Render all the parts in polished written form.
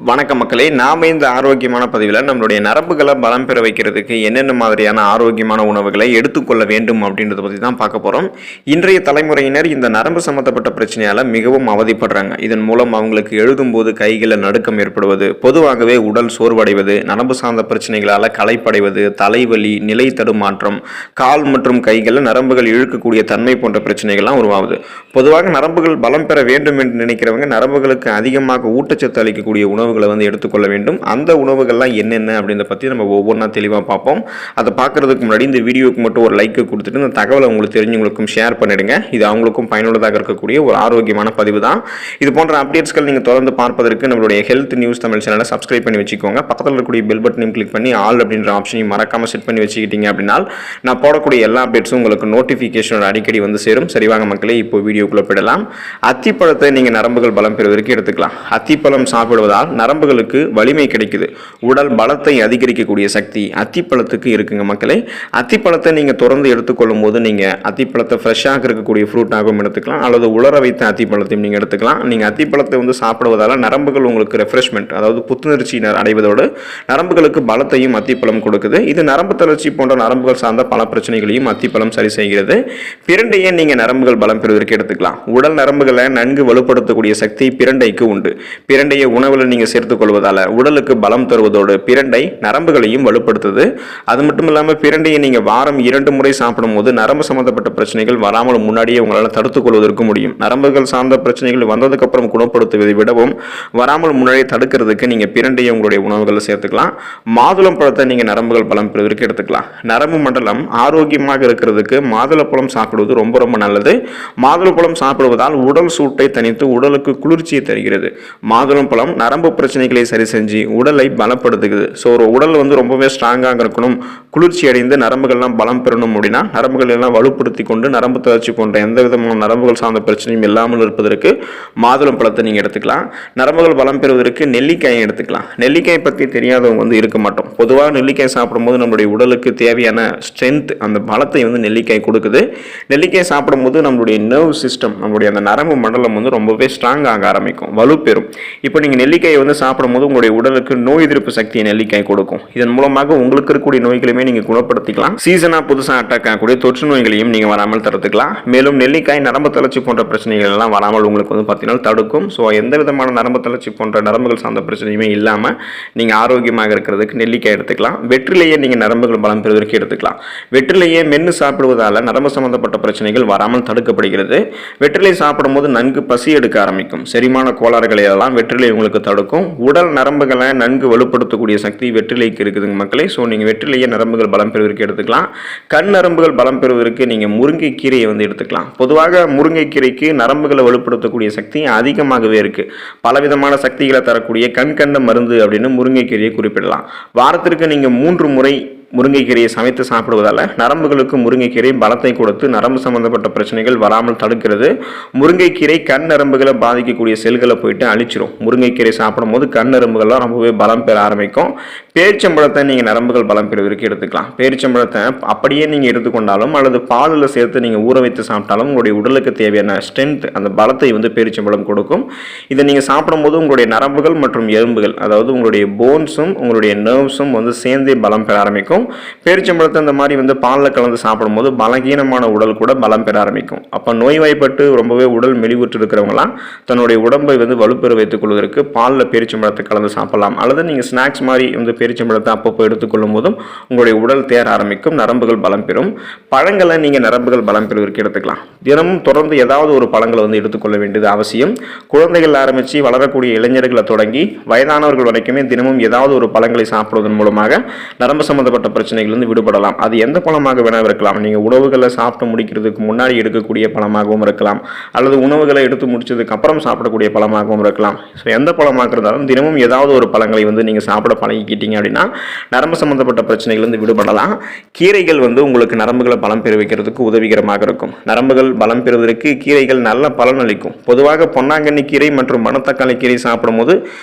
வணக்கம் மக்களே, நாம இந்த ஆரோக்கியமான பதிவில் நம்மளுடைய நரம்புகளை பலம் பெற வைக்கிறதுக்கு என்னென்ன மாதிரியான ஆரோக்கியமான உணவுகளை எடுத்துக்கொள்ள வேண்டும் அப்படின்றத பற்றி தான் பார்க்க போகிறோம். இன்றைய தலைமுறையினர் இந்த நரம்பு சம்மந்தப்பட்ட பிரச்சனையால் மிகவும் அவதிப்படுறாங்க. இதன் மூலம் அவங்களுக்கு எழுதும்போது கைகளில் நடுக்கம் ஏற்படுவது, பொதுவாகவே உடல் சோர்வடைவது, நரம்பு சார்ந்த பிரச்சனைகளால் களைப்படைவது, தலைவலி, நிலை தடுமாற்றம், கால் மற்றும் கைகளில் நரம்புகள் இழுக்கக்கூடிய தன்மை போன்ற பிரச்சனைகள்லாம் உருவாகுது. பொதுவாக நரம்புகள் பலம் பெற வேண்டும் என்று நினைக்கிறவங்க நரம்புகளுக்கு அதிகமாக ஊட்டச்சத்து அளிக்கக்கூடிய உணவுகளை எடுத்துக்கொள்ள வேண்டும். அந்த உணவுகள்லாம் என்னென்ன அப்படின்றத பற்றி நம்ம ஒவ்வொன்றா தெளிவாக பார்ப்போம். அதை பார்க்கறதுக்கு முன்னாடி இந்த வீடியோக்கு மட்டும் ஒரு லைக் கொடுத்துட்டு இந்த தகவலை உங்களுக்கு தெரிஞ்சவங்களுக்கும் ஷேர் பண்ணிடுங்க. இது அவங்களுக்கும் பயனுள்ளதாக இருக்கக்கூடிய ஒரு ஆரோக்கியமான பதிவு தான். இது போன்ற அப்டேட்ஸ்கள் நீங்கள் தொடர்ந்து பார்ப்பதற்கு நம்மளுடைய ஹெல்த் நியூஸ் தமிழ் சேனலை சப்ஸ்கிரைப் பண்ணி வச்சுக்கோங்க. பக்கத்தில் இருக்கக்கூடிய பெல் பட்டனையும் கிளிக் பண்ணி ஆல் அப்படின்ற ஆப்ஷனையும் மறக்காம செட் பண்ணி வச்சுக்கிட்டீங்க அப்படின்னா நான் போடக்கூடிய எல்லா அப்டேட்ஸும் உங்களுக்கு நோட்டிஃபிகேஷனோட அடிக்கடி வந்து சேரும். சரிவாங்க மக்களே, இப்போ வீடியோக்குள்ள போயிடலாம். அத்திப்பழத்தை நீங்கள் நரம்புகள் பலம் பெறுவதற்கு எடுத்துக்கலாம். அத்திப்பழம் சாப்பிடுவதால் நரம்புகளுக்கு வலிமை கிடைக்குது. உடல் பலத்தை அதிகரிக்கக்கூடிய சக்தி அத்திப்பழத்துக்கு இருக்குங்க மக்களே. அத்திப்பழத்தை நீங்கள் தொடர்ந்து எடுத்துக்கொள்ளும் போது நீங்கள் அத்திப்பழத்தை ஃப்ரெஷ்ஷாக இருக்கக்கூடிய ஃப்ரூட்டாகவும் எடுத்துக்கலாம், அல்லது உலர வைத்த அத்திப்பழத்தையும் நீங்கள் எடுத்துக்கலாம். நீங்கள் அத்திப்பழத்தை சாப்பிடுவதால் நரம்புகள் உங்களுக்கு ரெஃப்ரெஷ்மெண்ட், அதாவது புத்துணர்ச்சி அடைவதோடு நரம்புகளுக்கு பலத்தையும் அத்திப்பழம் கொடுக்குது. இது நரம்பு தளர்ச்சி போன்ற நரம்புகள் சார்ந்த பல பிரச்சனைகளையும் அத்திப்பழம் சரி செய்கிறது. பிரண்டையை நீங்கள் நரம்புகள் பலம் பெறுவதற்கு எடுத்துக்கலாம். உடல் நரம்புகளை நன்கு வலுப்படுத்தக்கூடிய சக்தி பிரண்டைக்கு உண்டு. பிரண்டையை உணவில் நீங்கள் சேர்த்துக் கொள்வதால் உடலுக்கு பலம் தருவதோடு பிரண்டை நரம்புகளையும் வலுப்படுத்துது. அது மட்டும் இல்லாமல் பிரண்டையை நீங்கள் வாரம் 2 முறை சாப்பிடும் போது நரம்பு சம்பந்தப்பட்ட பிரச்சனைகள் வராமல் முன்னாடியே உங்களால் தடுத்துக் கொள்வதற்கு முடியும். நரம்புகள் சார்ந்த பிரச்சனைகள் வந்ததுக்கு அப்புறம் குணப்படுத்துவதை விடவும் வராமல் முன்னாடியே தடுக்கிறதுக்கு நீங்கள் பிரண்டையை உங்களுடைய உணவுகளை சேர்த்துக்கலாம். மாதுளம் பழத்தை நீங்கள் நரம்புகள் பலம் பெறுவதற்கு எடுத்துக்கலாம். நரம்பு மண்டலம் ஆரோக்கியமாக இருக்கிறதுக்கு மாதுளப்பழம் சாப்பிடுவது ரொம்ப ரொம்ப நல்லது. மாதுளப்பழம் சாப்பிடுவதால் உடல் சூட்டை தணித்து உடலுக்கு குளிர்ச்சியை தருகிறது. மாதுளம் பழம் நரம்பு பிரச்சனைகளை சரி செஞ்சு உடலை பலப்படுத்துகிறது. ஸோ ஒரு உடல் ரொம்பவே ஸ்ட்ராங்காக இருக்கணும், குளிர்ச்சி அடைந்து நரம்புகள்லாம் பலம் பெறணும் அப்படின்னா நரம்புகள் எல்லாம் வலுப்படுத்தி கொண்டு நரம்பு தளர்ச்சி போன்ற எந்த விதமான நரம்புகள் சார்ந்த பிரச்சனையும் இல்லாமல் இருப்பதற்கு மாதுளம் பழத்தை நீங்கள் எடுத்துக்கலாம். நரம்புகள் பலம் பெறுவதற்கு நெல்லிக்காயை எடுத்துக்கலாம். நெல்லிக்காய் பற்றி தெரியாதவங்க இருக்க மாட்டோம். பொதுவாக நெல்லிக்காய் சாப்பிடும்போது நம்மளுடைய உடலுக்கு தேவையான ஸ்ட்ரென்த், அந்த பலத்தை நெல்லிக்காய் கொடுக்குது. நெல்லிக்காய் சாப்பிடும்போது நம்மளுடைய நர்வ் சிஸ்டம், நம்மளுடைய அந்த நரம்பு மண்டலம் ரொம்பவே ஸ்ட்ராங் ஆக ஆரம்பிக்கும், வலுப்பெறும். இப்போ நீங்கள் நெல்லிக்காயை சாப்பிடும்போது உங்களுடைய உடலுக்கு நோய் எதிர்ப்பு சக்தியை நெல்லிக்காய் கொடுக்கும். இதன் மூலமாக உங்களுக்கு இருக்கக்கூடிய நோய்களையுமே நீங்கள் குணப்படுத்திக்கலாம். சீசனாக புதுசாக அட்டாக் ஆகக்கூடிய தொற்று நோய்களையும் நீங்கள் வராமல் தடுத்துக்கலாம். மேலும் நெல்லிக்காய் நரம்பு தளர்ச்சி போன்ற பிரச்சனைகள் எல்லாம் வராமல் உங்களுக்கு பார்த்தீங்கன்னா தடுக்கும். ஸோ எந்த விதமான நரம்பு தளர்ச்சி போன்ற நரம்புகள் சார்ந்த பிரச்சனையுமே இல்லாமல் நீங்கள் ஆரோக்கியமாக இருக்கிறதுக்கு நெல்லிக்காய் எடுத்துக்கலாம். வெற்றிலையே நீங்கள் நரம்புகள் பலம் பெறுவதற்கு எடுத்துக்கலாம். வெற்றிலையே மென்று சாப்பிடுவதால் நரம்பு சம்பந்தப்பட்ட பிரச்சனைகள் வராமல் தடுக்கப்படுகிறது. வெற்றிலை சாப்பிடும்போது நன்கு பசி எடுக்க ஆரம்பிக்கும். செரிமான கோளாறுகளை எல்லாம் வெற்றிலை உங்களுக்கு தடுக்கும். உடல் நரம்புகளை நன்கு வலுப்படுத்தக்கூடிய சக்தி வெற்றிலைக்கு இருக்குதுங்க மக்களே. ஸோ நீங்கள் வெற்றிலையே நரம்புகள் பலம் பெறுவதற்கு எடுத்துக்கலாம். கண் நரம்புகள் பலம் பெறுவதற்கு நீங்கள் முருங்கைக்கீரையை எடுத்துக்கலாம். பொதுவாக முருங்கைக்கீரைக்கு நரம்புகளை வலுப்படுத்தக்கூடிய சக்தி அதிகமாகவே இருக்குது. பலவிதமான சக்திகளை தரக்கூடிய கண் மருந்து அப்படின்னு முருங்கைக்கீரையை குறிப்பிடலாம். வாரத்திற்கு நீங்கள் 3 முறை முருங்கைக்கீரையை சமைத்து சாப்பிடுவதால் நரம்புகளுக்கு முருங்கைக்கீரை பலத்தை கொடுத்து நரம்பு சம்பந்தப்பட்ட பிரச்சனைகள் வராமல் தடுக்கிறது. முருங்கைக்கீரை கண் நரம்புகளை பாதிக்கக்கூடிய செல்களை போயிட்டு அழிச்சிடும். முருங்கைக்கீரை சாப்பிடும் போது கண் நரம்புகள்லாம் ரொம்பவே பலம் பெற ஆரம்பிக்கும். பேரிச்சம்பழத்தை நீங்கள் நரம்புகள் பலம் பெறுவதற்கு எடுத்துக்கலாம். பேரிச்சம்பழத்தை அப்படியே நீங்கள் எடுத்துக்கொண்டாலும் அல்லது பாலில் சேர்த்து நீங்கள் ஊற வைத்து சாப்பிட்டாலும் உங்களுடைய உடலுக்கு தேவையான ஸ்ட்ரென்த், அந்த பலத்தை பேரிச்சம்பழம் கொடுக்கும். இதை நீங்கள் சாப்பிடும்போது உங்களுடைய நரம்புகள் மற்றும் எலும்புகள், அதாவது உங்களுடைய போன்ஸும் உங்களுடைய நர்வ்ஸும் சேர்ந்தே பலம் பெற ஆரம்பிக்கும். பேரிச்சம்பழத்தை இந்த மாதிரி பாலில் கலந்து சாப்பிடும்போது பலகீனமான உடல் கூட பலம் பெற ஆரம்பிக்கும். அப்போ நோய்வாய்ப்பட்டு ரொம்பவே உடல் மெலிவுற்று இருக்கிறவங்களாம் தன்னுடைய உடம்பை வலுப்பெற வைத்துக் கொள்வதற்கு பாலில் பேரிச்சம்பழத்தை கலந்து சாப்பிடலாம். அல்லது நீங்கள் ஸ்நாக்ஸ் மாதிரி பேரிச்சம்பழத்தை அப்பப்போ எடுத்துக்கொள்ளும் போதும் உங்களுடைய உடல் தேர ஆரம்பிக்கும், நரம்புகள் பலம் பெறும். பழங்களை நீங்கள் நரம்புகள் பலம் பெறுவதற்கு எடுத்துக்கலாம். தினமும் தொடர்ந்து ஏதாவது ஒரு பழங்களை எடுத்துக்கொள்ள வேண்டியது அவசியம். குழந்தைகள் ஆரம்பித்து வளரக்கூடிய இளைஞர்களை தொடங்கி வயதானவர்கள் வரைக்குமே தினமும் ஏதாவது ஒரு பழங்களை சாப்பிடுவதன் மூலமாக நரம்பு சம்பந்தப்பட்ட பிரச்சனைகள் விடுபடலாம். அது எந்த பழமாக வேணாலும் இருக்கலாம். நீங்கள் உணவுகளை சாப்பிட்டு முடிக்கிறதுக்கு முன்னாடி எடுக்கக்கூடிய பழமாகவும் இருக்கலாம், அல்லது உணவுகளை எடுத்து முடிச்சதுக்கு அப்புறம் சாப்பிடக்கூடிய பழமாகவும் இருக்கலாம். ஸோ எந்த பழமாக இருந்தாலும் தினமும் ஏதாவது ஒரு பழங்களை நீங்கள் சாப்பிட பழகிக்கிட்டீங்க எடுத்துக்கிட்டீங்க அப்படின்னா நரம்பு சம்பந்தப்பட்ட பிரச்சனைகள் வந்து விடுபடலாம். கீரைகள் வந்து உங்களுக்கு நரம்புகளை பலம் பெற வைக்கிறதுக்கு உதவிகரமாக இருக்கும். நரம்புகள் பலம் பெறுவதற்கு கீரைகள் நல்ல பலன் அளிக்கும். பொதுவாக பொன்னாங்கண்ணி கீரை மற்றும் மணத்தக்காளி கீரை சாப்பிடும்போது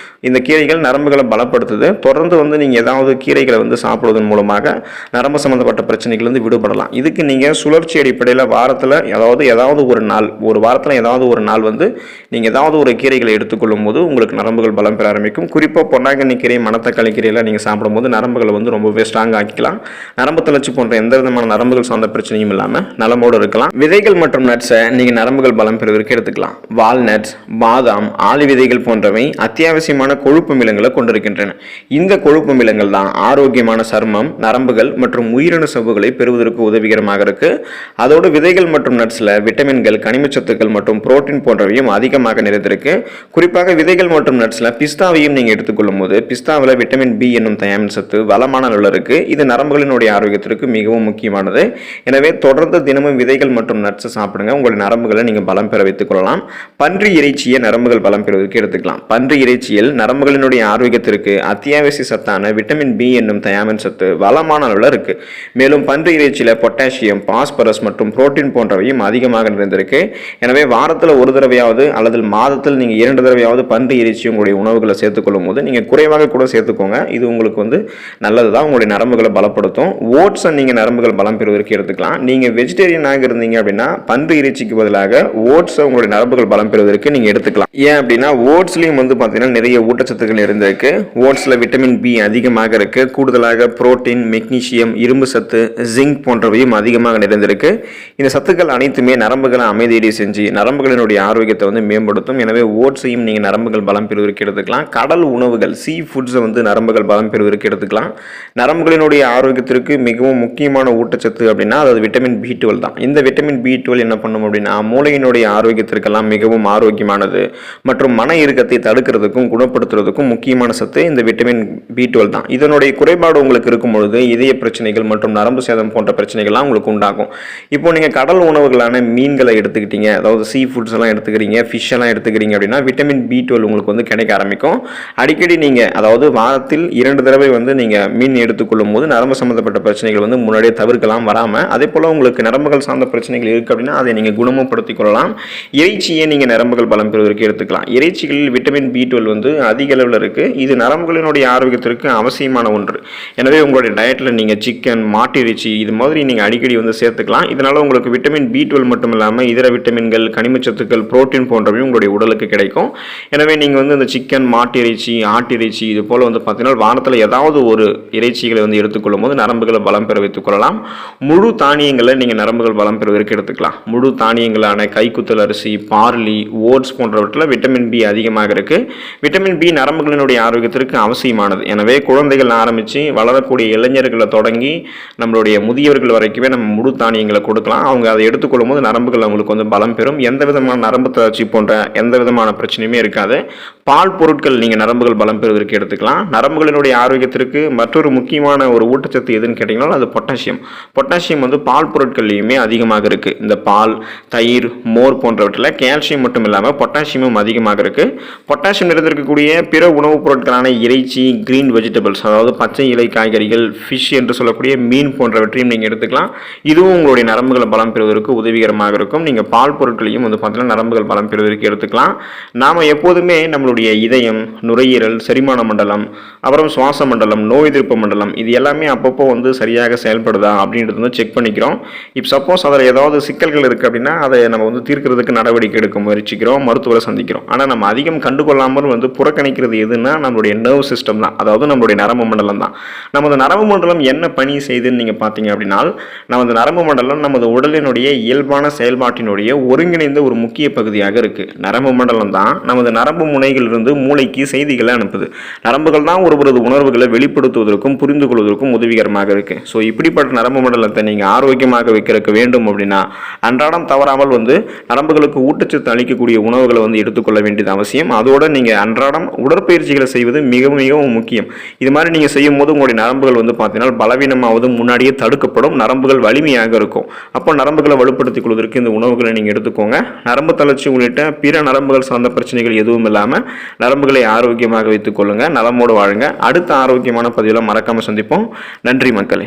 இந்த கீரைகள் நரம்புகளை பலப்படுத்துது. தொடர்ந்து வந்து நீங்கள் ஏதாவது கீரைகளை வந்து சாப்பிடுவதன் மூலமாக நரம்பு சம்பந்தப்பட்ட பிரச்சனைகள் வந்து விடுபடலாம். இதுக்கு நீங்கள் சுழற்சி அடிப்படையில் வாரத்தில் ஏதாவது ஒரு வாரத்தில் ஏதாவது ஒரு நாள் வந்து நீங்கள் ஏதாவது ஒரு கீரைகளை எடுத்துக்கொள்ளும் போது உங்களுக்கு நரம்புகள் பலம் பெற ஆரம்பிக்கும். குறிப்பாக பொன்னாங்கண்ணி கீரை மணத்தக்காளி கீரையெல்லாம் நீங்கள் சாப்பிடும்போது நரம்புகளை வந்து ரொம்பவே ஸ்ட்ராங் ஆக்கிக்கலாம். நரம்பு தளர்ச்சி போன்ற எந்த விதமான நரம்புகள் சார்ந்த பிரச்சனையும் இல்லாமல் நலமோடு இருக்கலாம். விதைகள் மற்றும் நட்ஸை நீங்கள் நரம்புகள் பலம் பெறுவதற்கு எடுத்துக்கலாம். வால்நட்ஸ், பாதாம், ஆளி விதைகள் போன்றவை அத்தியாவசியமான கொழுப்பு அமிலங்களை கொண்டிருக்கின்றன. இந்த கொழுப்பு அமிலங்கள் தான் ஆரோக்கியமான சருமம், நரம்புகள் மற்றும் உயிரணு சவ்வுகளை பெறுவதற்கு உதவிகரமாக இருக்கு. அதோடு விதைகள் மற்றும் நட்ஸ்ல விட்டமின்கள், கனிமச்சத்துக்கள் மற்றும் புரோட்டீன் போன்றவையும் அதிகமாக நிறைந்திருக்கு. குறிப்பாக விதைகள் மற்றும் நட்ஸ்ல பிஸ்தாவையும் நீங்க எடுத்துக்கொள்ளும் போது பிஸ்தாவில் விட்டமின் பி என்னும் தயாமின் சத்து வளமான அளவில் இருக்கு. இது நரம்புகளினுடைய ஆரோக்கியத்திற்கு மிகவும் முக்கியமானது. எனவே தொடர்ந்து தினமும் விதைகள் மற்றும் நட்ஸ் சாப்பிடுங்க. உங்களுடைய நரம்புகளை நீங்க பலம் பெற வைத்துக் கொள்ளலாம். பன்றி இறைச்சியை நரம்புகள் பலம் பெறுவதற்கு எடுத்துக்கலாம். பன்றி இறைச்சியில் நரம்புகளினுடைய ஆரோக்கியத்திற்கு அத்தியாவசிய சத்தான விட்டமின் பி என்னும் தயாமின் சத்து வளமான அளவில் இருக்கு. மேலும் பன்றி இறைச்சியில பொட்டாசியம், பாஸ்பரஸ் மற்றும் புரோட்டீன் போன்றவையும் அதிகமாக நிறைந்திருக்கு. எனவே வாரத்தில் ஒரு தடவையாவது அல்லது மாதத்தில் நீங்க 2 தடவையாவது பன்றி இறைச்சி உங்களுடைய உணவுகளை சேர்த்துக்கொள்ளும் போது நீங்க குறைவாக கூட சேர்த்துக்கோங்க. இது உங்களுக்கு வந்து நல்லதுதான், உங்களுடைய நரம்புகளை பலப்படுத்தும். ஓட்ஸை நீங்க நரம்புகள் பலம் பெறுவதற்கு எடுத்துக்கலாம். நீங்க வெஜிடேரியனாக இருந்தீங்க அப்படின்னா பன்றி இறைச்சிக்கு பதிலாக ஓட்ஸை உங்களுடைய நரம்புகள் பலம் பெறுவதற்கு நீங்க எடுத்துக்கலாம். ஏன் அப்படின்னா ஓட்ஸ்லயும் வந்து பாத்தீங்கன்னா நிறைய ஊட்டச்சத்துக்கள் இருந்திருக்கு. ஓட்ஸ்ல விட்டமின் பி அதிகமாக இருக்கு. கூடுதலாக புரோட்டீன், மெக்னீசியம், இரும்பு சத்து, ஜிங்க் போன்றவையும் அதிகமாக நிறைந்திருக்கு. இந்த சத்துக்கள் அனைத்துமே நரம்புகளை அமைதியடை செஞ்சு நரம்புகளினுடைய ஆரோக்கியத்தை வந்து மேம்படுத்தும். எனவே ஓட்ஸையும் நீங்க நரம்புகள் பலம் பெறுவதற்கு எடுத்துக்கலாம். கடல் உணவுகள், சீ ஃபுட்ஸை வந்து நரம்புகள் பலம் பெறுவதற்கு எடுத்துக்கலாம். நரம்புகளினுடைய ஆரோக்கியத்திற்கு மிகவும் முக்கியமான ஊட்டச்சத்து அப்படின்னா அது விட்டமின் B12 தான். இந்த விட்டமின் B12 என்ன பண்ணும் அப்படின்னா மூளையினுடைய ஆரோக்கியத்திற்கெல்லாம் மிகவும் ஆரோக்கியமானது மற்றும் மன இறுக்கத்தை தடுக்கிறதுக்கும் குணப்படுத்துறதுக்கும் முக்கியமான சத்து இந்த விட்டமின் B12 தான். இதனுடைய குறைபாடு உங்களுக்கு இருக்கும் பொழுது இதய பிரச்சனைகள் மற்றும் நரம்பு சேதம் போன்ற பிரச்சனைகள்லாம் உங்களுக்கு உண்டாகும். இப்போ நீங்க கடல் உணவுகளான மீன்களை எடுத்துக்கிட்டீங்க, அதாவது சீ ஃபுட்ஸ் எல்லாம் எடுத்துக்கிறீங்க, ஃபிஷ் எல்லாம் எடுத்துக்கிறீங்க அப்படின்னா விட்டமின் B12 உங்களுக்கு வந்து கிடைக்க ஆரம்பிக்கும். அடிக்கடி நீங்க அதாவது வாரத்தில் 2 தடவை வந்து நீங்க மீன் எடுத்துக்கொள்ளும் போது நரம்பு சம்பந்தப்பட்ட பிரச்சனைகள் வந்து முன்னாடியே தவிர்க்கலாம் வராம. அதே போல உங்களுக்கு நரம்புகள் சார்ந்த பிரச்சனைகள் இருக்கு அப்படின்னா அதை நீங்க குணமுப்படுத்திக் கொள்ளலாம். இறைச்சியை நீங்க நரம்புகள் பலம் பெறுவதற்கு எடுத்துக்கலாம். இறைச்சிகளில் விட்டமின் B12 வந்து அதிக அளவில் இருக்கு. இது நரம்புகளினுடைய ஆரோக்கியத்திற்கு அவசியமான ஒன்று. எனவே உங்களுடைய டயட்ல நீங்க சிக்கன், மாட்டு இறைச்சி இது மாதிரி நீங்க அடிக்கடி வந்து சேர்த்துக்கலாம். இதனால உங்களுக்கு விட்டமின் B12 மட்டும் இல்லாமல் இதர விட்டமின்கள், கனிமச்சத்துக்கள், புரோட்டீன் போன்றவையும் உங்களுடைய உடலுக்கு கிடைக்கும். எனவே நீங்க வந்து இந்த சிக்கன், மாட்டு இறைச்சி, ஆட்டு இறைச்சி இது போல வந்து பார்த்தீங்கன்னா வாரத்தில் ஏதாவது ஒரு இறைச்சிகளை வந்து எடுத்துக்கொள்ளும் போது நரம்புகளை பலம் பெற வைத்துக் கொள்ளலாம். முழு தானியங்களை நீங்க நரம்புகள் பலம் பெறுவதற்கு எடுத்துக்கலாம். முழு தானியங்களான கைக்குத்தல் அரிசி, பார்லி, ஓட்ஸ் போன்றவற்றில் விட்டமின் பி அதிகமாக இருக்கு. விட்டமின் பி நரம்புகளினுடைய ஆரோக்கியத்திற்கு அவசியமானது. எனவே குழந்தைகள் ஆரம்பித்து வளரக்கூடிய இளைஞர்களை தொடங்கி நம்மளுடைய முதியவர்கள் வரைக்குமே நம்ம முழு தானியங்களை கொடுக்கலாம். அவங்க அதை எடுத்துக்கொள்ளும் போது நரம்புகள் அவங்களுக்கு வந்து பலம் பெறும். எந்த விதமான நரம்பு தளர்ச்சி போன்ற எந்த விதமான பிரச்சனையுமே இருக்காது. பால் பொருட்கள் நீங்கள் நரம்புகள் பலம் பெறுவதற்கு எடுத்துக்கலாம். நரம்புகளினுடைய ஆரோக்கியத்திற்கு மற்றொரு முக்கியமான ஒரு ஊட்டச்சத்து எதுன்னு கேட்டிங்கன்னா அது பொட்டாசியம். பொட்டாசியம் வந்து பால் பொருட்கள்லையுமே அதிகமாக இருக்குது. இந்த பால், தயிர், மோர் போன்றவற்றில் கால்சியம் மட்டும் இல்லாமல் பொட்டாசியமும் அதிகமாக இருக்குது. பொட்டாசியம் நிறைந்திருக்கக்கூடிய பிற உணவுப் பொருட்களான இறைச்சி, கிரீன் வெஜிடபிள்ஸ் அதாவது பச்சை இலை காய்கறிகள், ஃபிஷ் என்று சொல்லக்கூடிய மீன் போன்றவற்றையும் நீங்கள் எடுத்துக்கலாம். இதுவும் உங்களுடைய நரம்புகளை பலம் பெறுவதற்கு உதவிகரமாக இருக்கும். நீங்கள் பால் பொருட்களையும் வந்து பார்த்தீங்கன்னா நரம்புகள் பலம் பெறுவதற்கு எடுத்துக்கலாம். நாம் எப்போதுமே நம்மளுடைய இதயம், நுரையீரல், செரிமான மண்டலம், அப்புறம் சுவாச மண்டலம், நோய் எதிர்ப்பு மண்டலம் இது எல்லாமே அப்பப்போ வந்து சரியாக செயல்படுதா அப்படின்றது வந்து செக் பண்ணிக்கிறோம். இப்போ சப்போஸ் அதில் ஏதாவது சிக்கல்கள் இருக்குது அப்படின்னா அதை நம்ம வந்து தீர்க்கிறதுக்கு நடவடிக்கை எடுக்க முயற்சிக்கிறோம், மருத்துவரை சந்திக்கிறோம். ஆனால் நம்ம அதிகம் கண்டுகொள்ளாமல் வந்து புறக்கணிக்கிறது எதுன்னா நம்மளுடைய நர்வ் சிஸ்டம் தான், அதாவது நம்மளுடைய நரம்பு மண்டலம் தான். நமது நரம்பு மண்டலம் என்ன பணி செய்யுதுன்னு நீங்கள் பார்த்தீங்க அப்படின்னா நமது நரம்பு மண்டலம் நமது உடலினுடைய இயல்பான செயல்பாட்டினுடைய ஒருங்கிணைந்த ஒரு முக்கிய பகுதியாக இருக்குது. நரம்பு மண்டலம் தான் நமது நரம்பு முனைகளிலிருந்து மூளைக்கு செய்திகளை அனுப்புது. நரம்புகள் தான் ஒருவரது உணர்வுகளை வெளிப்படுத்துவதற்கும் புரிந்து கொள்வதற்கும் உதவிகரமாக இருக்குது. ஸோ இப்படிப்பட்ட நரம்பு மண்டலத்தை நீங்கள் ஆரோக்கியமாக வைக்கிறதுக்கு வேண்டும் அப்படின்னா அன்றாடம் தவறாமல் வந்து நரம்புகளுக்கு ஊட்டச்சத்து அளிக்கக்கூடிய உணவுகளை வந்து எடுத்துக்கொள்ள வேண்டியது அவசியம். அதோடு நீங்கள் அன்றாடம் உடற்பயிற்சிகளை செய்வது மிகவும் மிகவும் முக்கியம். இது மாதிரி நீங்கள் செய்யும் போது உங்களுடைய நரம்புகள் வந்து பார்த்தீங்கன்னா பலவீனமாவது முன்னாடியே தடுக்கப்படும், நரம்புகள் வலிமையாக இருக்கும். அப்போ நரம்புகளை வலுப்படுத்திக் கொள்வதற்கு இந்த உணவுகளை நீங்கள் எடுத்துக்கோங்க. நரம்பு தளர்ச்சி உள்ளிட்ட பிற நரம்புகள் சார்ந்த பிரச்சனைகள் எதுவும் இல்லாமல் நரம்புகளை ஆரோக்கியமாக வைத்துக் கொள்ளுங்க, நலமோடு வாழுங்க. அடுத்த அடுத்த ஆரோக்கியமான பதிவில் மறக்காமல் சந்திப்போம். நன்றி மக்களே.